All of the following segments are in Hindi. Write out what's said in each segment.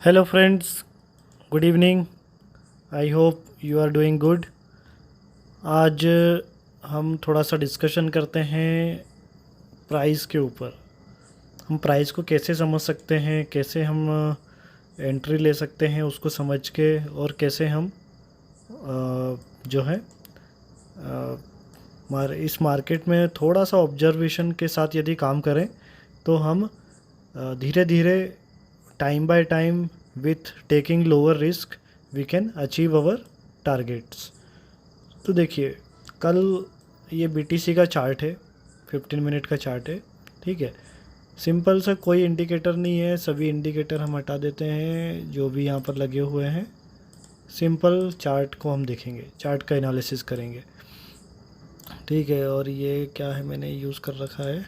Hello friends, good evening. I hope you are doing good. आज हम थोड़ा सा डिस्कशन करते हैं प्राइस के ऊपर। हम प्राइस को कैसे समझ सकते हैं, कैसे हम एंट्री ले सकते हैं उसको समझ के, और कैसे हम जो है इस मार्केट में थोड़ा सा ऑब्जर्वेशन के साथ यदि काम करें तो हम धीरे धीरे time by time with taking lower risk we can achieve our targets. तो देखिए, कल ये बीटीसी का चार्ट है, 15 मिनट का चार्ट है। ठीक है, सिंपल सा कोई इंडिकेटर नहीं है, सभी इंडिकेटर हम हटा देते हैं जो भी यहाँ पर लगे हुए हैं। सिंपल चार्ट को हम देखेंगे, चार्ट का एनालिसिस करेंगे। ठीक है, और ये क्या है मैंने यूज़ कर रखा है,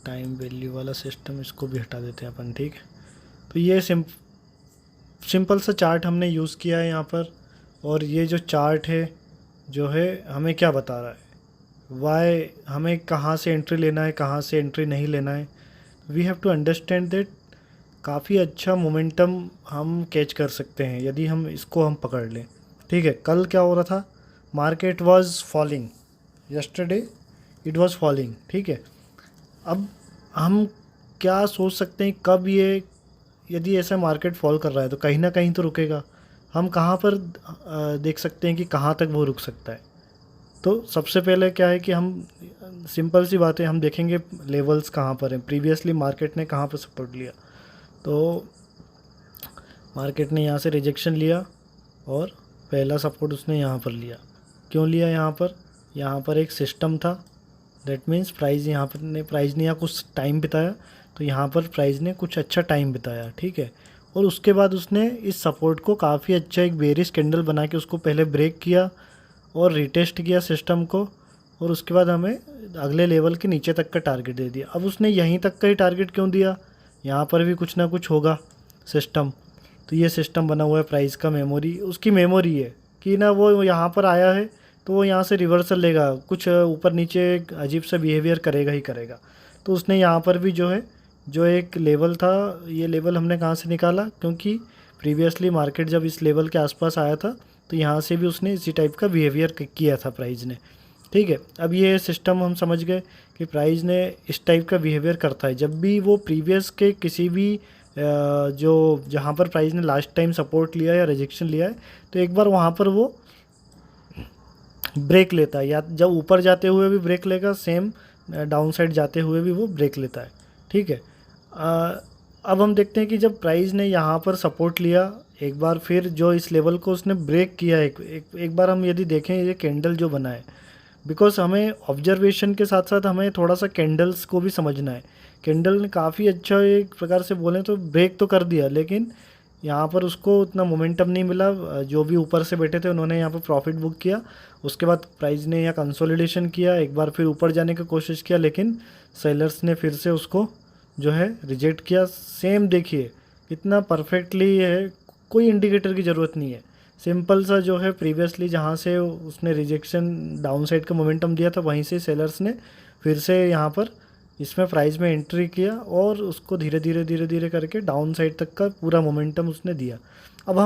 टाइम वैल्यू वाला सिस्टम, इसको भी हटा देते हैं अपन। ठीक है, तो ये सिंपल सा चार्ट हमने यूज़ किया है यहाँ पर। और ये जो चार्ट है जो है हमें क्या बता रहा है, वाई हमें कहाँ से एंट्री लेना है, कहाँ से एंट्री नहीं लेना है। We have to understand that काफ़ी अच्छा मोमेंटम हम कैच कर सकते हैं यदि हम इसको हम पकड़ लें। ठीक है, कल क्या हो रहा था, market was falling, yesterday it was falling. ठीक है, अब हम क्या सोच सकते हैं, कब ये यदि ऐसा मार्केट फॉल कर रहा है तो कहीं ना कहीं तो रुकेगा। हम कहाँ पर देख सकते हैं कि कहाँ तक वो रुक सकता है। तो सबसे पहले क्या है कि हम सिंपल सी बात है, हम देखेंगे लेवल्स कहाँ पर हैं, प्रीवियसली मार्केट ने कहाँ पर सपोर्ट लिया। तो मार्केट ने यहाँ से रिजेक्शन लिया और पहला सपोर्ट उसने यहाँ पर लिया। क्यों लिया यहाँ पर एक सिस्टम था, दैट मीन्स प्राइस प्राइस ने यहाँ कुछ टाइम बिताया, तो यहाँ पर प्राइस ने कुछ अच्छा टाइम बिताया। ठीक है, और उसके बाद उसने इस सपोर्ट को काफ़ी अच्छा एक बेरिश कैंडल बना के उसको पहले ब्रेक किया और रिटेस्ट किया सिस्टम को, और उसके बाद हमें अगले लेवल के नीचे तक का टारगेट दे दिया। अब उसने यहीं तक का ही टारगेट क्यों दिया, यहाँ पर भी कुछ ना कुछ होगा सिस्टम। तो ये सिस्टम बना हुआ है प्राइस का, मेमोरी उसकी मेमोरी है कि ना वो यहाँ पर आया है तो वो यहाँ से रिवर्सल लेगा, कुछ ऊपर नीचे अजीब सा बिहेवियर करेगा ही करेगा। तो उसने यहाँ पर भी जो एक लेवल था, ये लेवल हमने कहाँ से निकाला, क्योंकि प्रीवियसली मार्केट जब इस लेवल के आसपास आया था तो यहाँ से भी उसने इसी टाइप का बिहेवियर किया था प्राइस ने। ठीक है, अब ये सिस्टम हम समझ गए कि प्राइस ने इस टाइप का बिहेवियर करता है जब भी वो प्रीवियस के किसी भी जो जहाँ पर प्राइस ने लास्ट टाइम सपोर्ट लिया या रिजेक्शन लिया है, तो एक बार वहाँ पर वो ब्रेक लेता है, या जब ऊपर जाते हुए भी ब्रेक लेगा, सेम डाउन साइड जाते हुए भी वो ब्रेक लेता है। ठीक है, अब हम देखते हैं कि जब प्राइस ने यहाँ पर सपोर्ट लिया एक बार, फिर जो इस लेवल को उसने ब्रेक किया एक बार हम यदि देखें ये कैंडल जो बना है, बिकॉज हमें ऑब्जर्वेशन के साथ साथ हमें थोड़ा सा कैंडल्स को भी समझना है। कैंडल ने काफ़ी अच्छा एक प्रकार से बोलें तो ब्रेक तो कर दिया, लेकिन यहाँ पर उसको उतना मोमेंटम नहीं मिला। जो भी ऊपर से बैठे थे उन्होंने यहाँ पर प्रॉफिट बुक किया, उसके बाद प्राइस ने यहाँ कंसोलिडेशन किया, एक बार फिर ऊपर जाने की कोशिश किया, लेकिन सेलर्स ने फिर से उसको जो है रिजेक्ट किया। सेम देखिए कितना परफेक्टली है, कोई इंडिकेटर की ज़रूरत नहीं है, सिंपल सा जो है प्रीवियसली जहाँ से उसने रिजेक्शन डाउन साइड का मोमेंटम दिया था वहीं से सेलर्स ने फिर से यहाँ पर इसमें प्राइस में एंट्री किया और उसको धीरे धीरे करके डाउन साइड तक का पूरा मोमेंटम उसने दिया। अब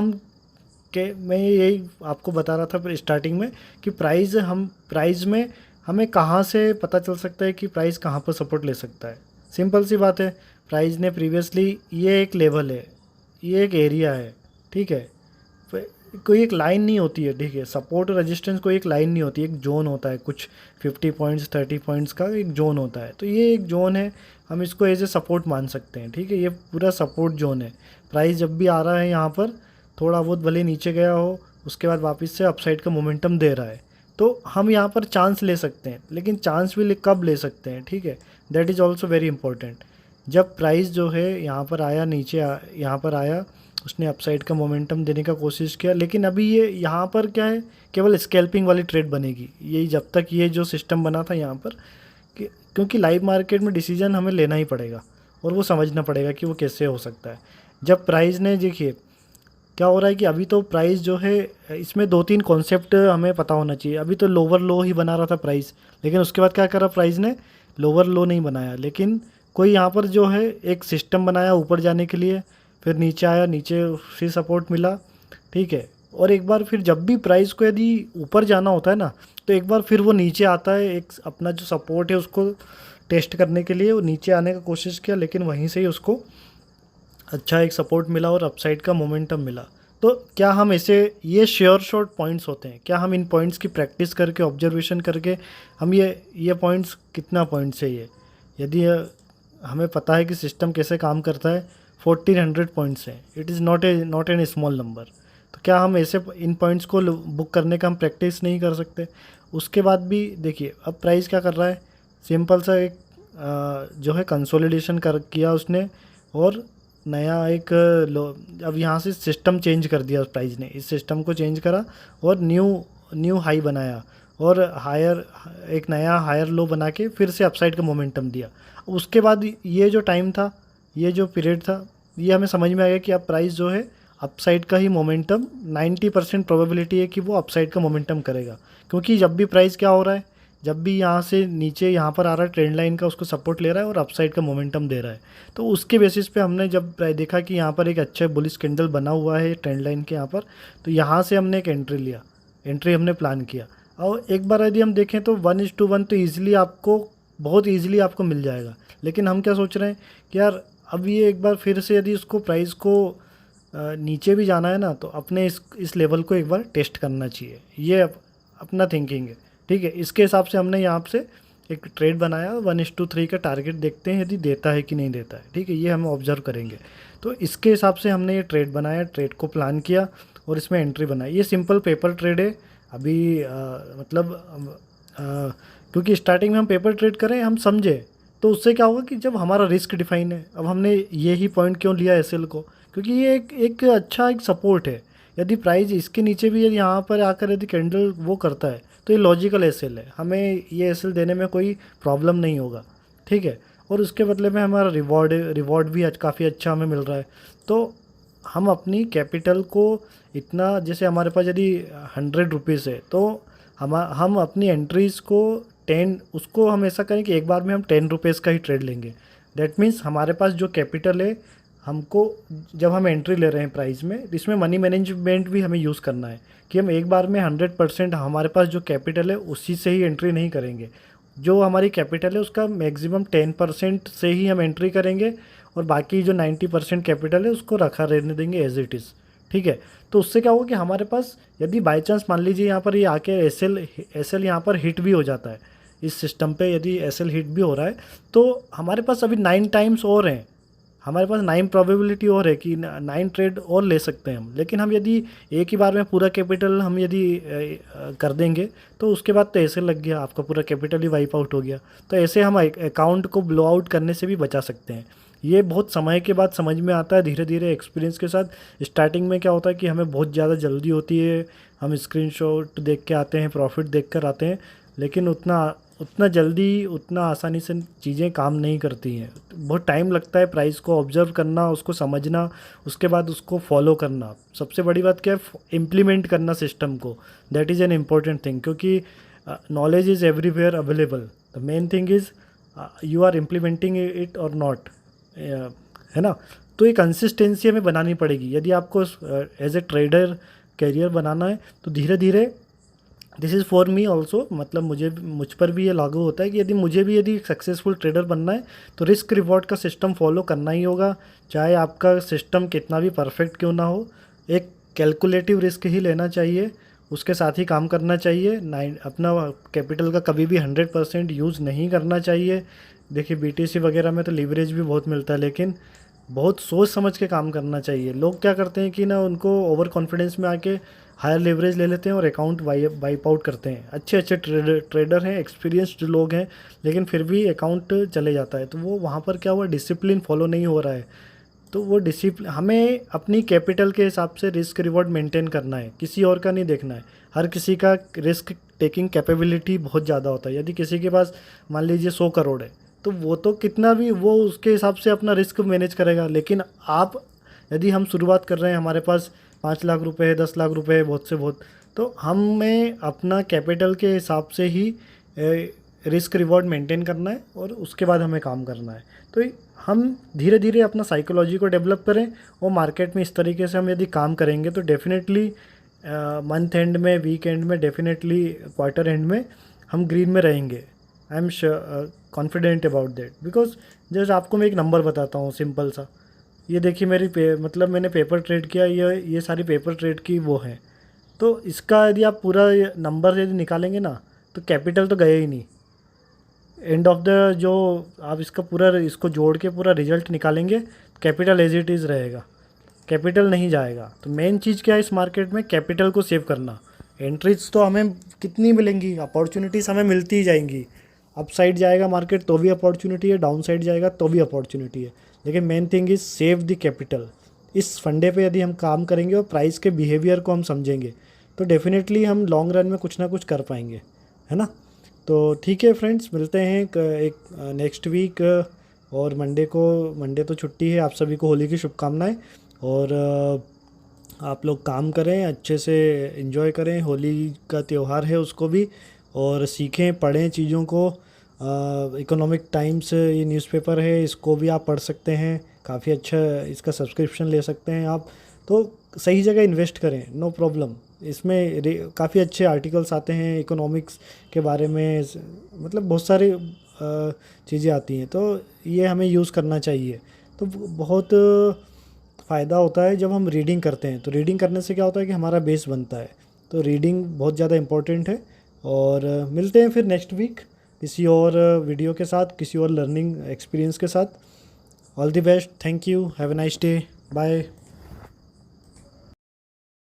मैं यही आपको बता रहा था स्टार्टिंग में कि प्राइस में हमें कहाँ से पता चल सकता है कि प्राइस कहाँ पर सपोर्ट ले सकता है। सिंपल सी बात है, प्राइस ने प्रीवियसली, ये एक लेवल है, ये एक एरिया है। ठीक है, कोई एक लाइन नहीं होती है। ठीक है, सपोर्ट और रेजिस्टेंस कोई एक लाइन नहीं होती, एक जोन होता है, कुछ 50 पॉइंट्स 30 पॉइंट्स का एक जोन होता है। तो ये एक जोन है, हम इसको एज ए सपोर्ट मान सकते हैं। ठीक है, ये पूरा सपोर्ट जोन है। प्राइस जब भी आ रहा है यहाँ पर थोड़ा बहुत भले नीचे गया हो, उसके बाद वापस से अपसाइड का मोमेंटम दे रहा है, तो हम यहाँ पर चांस ले सकते हैं। लेकिन चांस भी कब ले सकते हैं, ठीक है, that is also very important. जब प्राइस जो है यहाँ पर आया, यहाँ पर आया, उसने अपसाइड का मोमेंटम देने का कोशिश किया, लेकिन अभी ये यहाँ पर क्या है, केवल स्कैल्पिंग वाली ट्रेड बनेगी यही, जब तक ये जो सिस्टम बना था यहाँ पर क्योंकि लाइव मार्केट में डिसीजन हमें लेना ही पड़ेगा और वो समझना पड़ेगा कि वो कैसे हो सकता है। जब प्राइस ने, देखिए क्या हो रहा है कि अभी तो प्राइस जो है, इसमें 2-3 कॉन्सेप्ट हमें पता होना चाहिए। अभी तो लोअर लो ही बना रहा था प्राइस, लेकिन उसके बाद क्या करा प्राइस ने, लोअर लो नहीं बनाया, लेकिन कोई यहाँ पर जो है एक सिस्टम बनाया ऊपर जाने के लिए, फिर नीचे आया, नीचे फिर सपोर्ट मिला, ठीक है। और एक बार फिर जब भी प्राइस को यदि ऊपर जाना होता है ना, तो एक बार फिर वो नीचे आता है, एक अपना जो सपोर्ट है उसको टेस्ट करने के लिए वो नीचे आने का कोशिश किया, लेकिन वहीं से ही उसको अच्छा एक सपोर्ट मिला और अपसाइड का मोमेंटम मिला। तो क्या हम ऐसे, ये श्योर शॉट पॉइंट्स होते हैं, क्या हम इन पॉइंट्स की प्रैक्टिस करके ऑब्जर्वेशन करके हम ये पॉइंट्स कितना पॉइंट्स है ये, यदि हमें पता है कि सिस्टम कैसे काम करता है, 1400 पॉइंट्स हैं, it is not an small number. तो क्या हम ऐसे इन पॉइंट्स को बुक करने का हम प्रैक्टिस नहीं कर सकते? उसके बाद भी देखिए अब प्राइस क्या कर रहा है, सिंपल सा एक जो है कंसोलिडेशन कर किया उसने, और नया एक अब यहाँ से सिस्टम चेंज कर दिया उस प्राइस ने, इस सिस्टम को चेंज करा और न्यू हाई बनाया, और हायर एक नया हायर लो बना के फिर से अपसाइड का मोमेंटम दिया। उसके बाद ये जो टाइम था, ये जो पीरियड था, ये हमें समझ में आ गया कि अब प्राइस जो है अपसाइड का ही मोमेंटम, 90% प्रोबेबिलिटी है कि वो अपसाइड का मोमेंटम करेगा। क्योंकि जब भी प्राइस क्या हो रहा है, जब भी यहाँ से नीचे यहाँ पर आ रहा है ट्रेंड लाइन का, उसको सपोर्ट ले रहा है और अपसाइड का मोमेंटम दे रहा है। तो उसके बेसिस पे हमने जब देखा कि यहाँ पर एक अच्छा बुलिश कैंडल बना हुआ है ट्रेंड लाइन के यहाँ पर, तो यहाँ से हमने एक एंट्री हमने प्लान किया। और एक बार यदि हम देखें तो 1:1 तो ईज़िली आपको, बहुत ईज़िली आपको मिल जाएगा। लेकिन हम क्या सोच रहे हैं कि यार अब ये एक बार फिर से यदि इसको प्राइस को नीचे भी जाना है ना, तो अपने इस लेवल को एक बार टेस्ट करना चाहिए, ये अपना थिंकिंग है, ठीक है। इसके हिसाब से हमने यहाँ से एक ट्रेड बनाया, 1:3 का टारगेट देखते हैं यदि देता है कि नहीं देता है, ठीक है, ये हम ऑब्जर्व करेंगे। तो इसके हिसाब से हमने ये ट्रेड बनाया, ट्रेड को प्लान किया और इसमें एंट्री बनाई। ये सिंपल पेपर ट्रेड है अभी, क्योंकि स्टार्टिंग में हम पेपर ट्रेड करें, हम समझे, तो उससे क्या होगा कि जब हमारा रिस्क डिफाइन है, अब हमने ये ही पॉइंट क्यों लिया एसएल को, क्योंकि ये एक अच्छा एक सपोर्ट है। यदि प्राइस इसके नीचे भी यदि यहाँ पर आकर यदि कैंडल वो करता है, तो ये लॉजिकल एसएल है, हमें ये एसएल देने में कोई प्रॉब्लम नहीं होगा, ठीक है। और उसके बदले में हमारा रिवॉर्ड भी काफ़ी अच्छा हमें मिल रहा है। तो हम अपनी कैपिटल को इतना, जैसे हमारे पास यदि 100 रुपीज़ है, तो हम अपनी एंट्रीज़ को 10, उसको हम ऐसा करें कि एक बार में हम 10 रुपीज़ का ही ट्रेड लेंगे। दैट मीन्स हमारे पास जो कैपिटल है, हमको जब हम एंट्री ले रहे हैं प्राइस में, इसमें मनी मैनेजमेंट भी हमें यूज़ करना है कि हम एक बार में 100% हमारे पास जो कैपिटल है उसी से ही एंट्री नहीं करेंगे। जो हमारी कैपिटल है उसका मैक्सिमम 10% से ही हम एंट्री करेंगे, और बाकी जो 90% कैपिटल है उसको रखा रहने देंगे एज इट इज़, ठीक है। तो उससे क्या होगा कि हमारे पास यदि बाई चांस मान लीजिए यहाँ पर ये आके एसएल यहाँ पर हिट भी हो जाता है, इस सिस्टम पे यदि एसएल हिट भी हो रहा है, तो हमारे पास अभी 9 टाइम्स और हैं, हमारे पास 9 प्रोबेबिलिटी और है कि 9 ट्रेड और ले सकते हैं हम। लेकिन हम यदि एक ही बार में पूरा कैपिटल हम यदि कर देंगे, तो उसके बाद तो ऐसे लग गया, आपका पूरा कैपिटल ही वाइप आउट हो गया। तो ऐसे हम अकाउंट को ब्लो आउट करने से भी बचा सकते हैं। ये बहुत समय के बाद समझ में आता है, धीरे धीरे एक्सपीरियंस के साथ। स्टार्टिंग में क्या होता है कि हमें बहुत ज़्यादा जल्दी होती है, हम स्क्रीनशॉट देख के आते हैं, प्रॉफिट देख कर आते हैं, लेकिन उतना जल्दी, उतना आसानी से चीज़ें काम नहीं करती हैं। बहुत टाइम लगता है प्राइस को ऑब्जर्व करना, उसको समझना, उसके बाद उसको फॉलो करना। सबसे बड़ी बात क्या है, इम्प्लीमेंट करना सिस्टम को, that is an important thing. क्योंकि knowledge is everywhere available, the main thing is you are implementing it और नॉट, है ना। तो ये कंसिस्टेंसी हमें बनानी पड़ेगी यदि आपको एज ए ट्रेडर करियर बनाना है। तो धीरे धीरे, this is for me also, मतलब मुझ पर भी ये लागू होता है कि यदि मुझे भी यदि सक्सेसफुल ट्रेडर बनना है, तो रिस्क रिवॉर्ड का सिस्टम फॉलो करना ही होगा, चाहे आपका सिस्टम कितना भी परफेक्ट क्यों ना हो। एक कैलकुलेटिव रिस्क ही लेना चाहिए, उसके साथ ही काम करना चाहिए। अपना कैपिटल का कभी भी 100% यूज़ नहीं करना चाहिए। देखिए बीटीसी वगैरह में तो लीवरेज भी बहुत मिलता है, लेकिन बहुत सोच समझ के काम करना चाहिए। लोग क्या करते हैं कि ना, उनको ओवर कॉन्फिडेंस में आके हायर लेवरेज ले लेते हैं और अकाउंट वाइप आउट करते हैं। अच्छे ट्रेडर हैं, एक्सपीरियंस्ड लोग हैं, लेकिन फिर भी अकाउंट चले जाता है। तो वो वहाँ पर क्या हुआ, डिसिप्लिन फॉलो नहीं हो रहा है। तो वो डिसिप्लिन, हमें अपनी कैपिटल के हिसाब से रिस्क रिवॉर्ड मेंटेन करना है, किसी और का नहीं देखना है। हर किसी का रिस्क टेकिंग कैपेबिलिटी बहुत ज़्यादा होता है। यदि किसी के पास मान लीजिए 100 करोड़ है, तो वो तो कितना भी वो उसके हिसाब से अपना रिस्क मैनेज करेगा। लेकिन यदि हम शुरुआत कर रहे हैं, हमारे पास 5 लाख रुपए है, 10 लाख रुपए है, बहुत से बहुत, तो हमें अपना कैपिटल के हिसाब से ही रिस्क रिवॉर्ड मेंटेन करना है और उसके बाद हमें काम करना है। तो हम धीरे धीरे अपना साइकोलॉजी को डेवलप करें और मार्केट में इस तरीके से हम यदि काम करेंगे तो डेफिनेटली मंथ एंड में, वीक एंड में, डेफिनेटली क्वार्टर एंड में हम ग्रीन में रहेंगे। I am confident about that. Because just आपको मैं एक नंबर बताता हूँ सिंपल सा। ये देखिए मेरी मतलब मैंने पेपर ट्रेड किया, ये सारी पेपर ट्रेड की वो है। तो इसका यदि आप पूरा नंबर यदि निकालेंगे ना तो कैपिटल तो गया ही नहीं। एंड ऑफ द जो आप इसका पूरा इसको जोड़ के पूरा रिजल्ट निकालेंगे, कैपिटल एज इट इज़ रहेगा, कैपिटल नहीं जाएगा। तो मेन चीज़ क्या है इस मार्केट में, कैपिटल को सेव करना। एंट्रीज तो हमें कितनी मिलेंगी, अपॉर्चुनिटीज़ हमें मिलती ही जाएंगी। अप साइड जाएगा मार्केट तो भी अपॉर्चुनिटी है, डाउन साइड जाएगा तो भी अपॉर्चुनिटी है, लेकिन main thing is save the capital. इस फंडे पे यदि हम काम करेंगे और प्राइस के बिहेवियर को हम समझेंगे तो डेफिनेटली हम लॉन्ग रन में कुछ ना कुछ कर पाएंगे, है ना। तो ठीक है फ्रेंड्स, मिलते हैं एक नेक्स्ट वीक। और मंडे तो छुट्टी है। आप सभी को होली की शुभकामनाएं। और आप लोग काम करें, अच्छे से एंजॉय करें, होली का त्यौहार है उसको भी, और सीखें, पढ़ें चीज़ों को। इकोनॉमिक टाइम्स ये न्यूज़पेपर है, इसको भी आप पढ़ सकते हैं, काफ़ी अच्छा इसका सब्सक्रिप्शन ले सकते हैं आप। तो सही जगह इन्वेस्ट करें, नो प्रॉब्लम। इसमें काफ़ी अच्छे आर्टिकल्स आते हैं इकोनॉमिक्स के बारे में, मतलब बहुत सारी चीज़ें आती हैं, तो ये हमें यूज़ करना चाहिए। तो बहुत फ़ायदा होता है जब हम रीडिंग करते हैं। तो रीडिंग करने से क्या होता है कि हमारा बेस बनता है। तो रीडिंग बहुत ज़्यादा इम्पोर्टेंट है। और मिलते हैं फिर नेक्स्ट वीक किसी और वीडियो के साथ, किसी और लर्निंग एक्सपीरियंस के साथ। All the best, thank you, have a nice day, bye.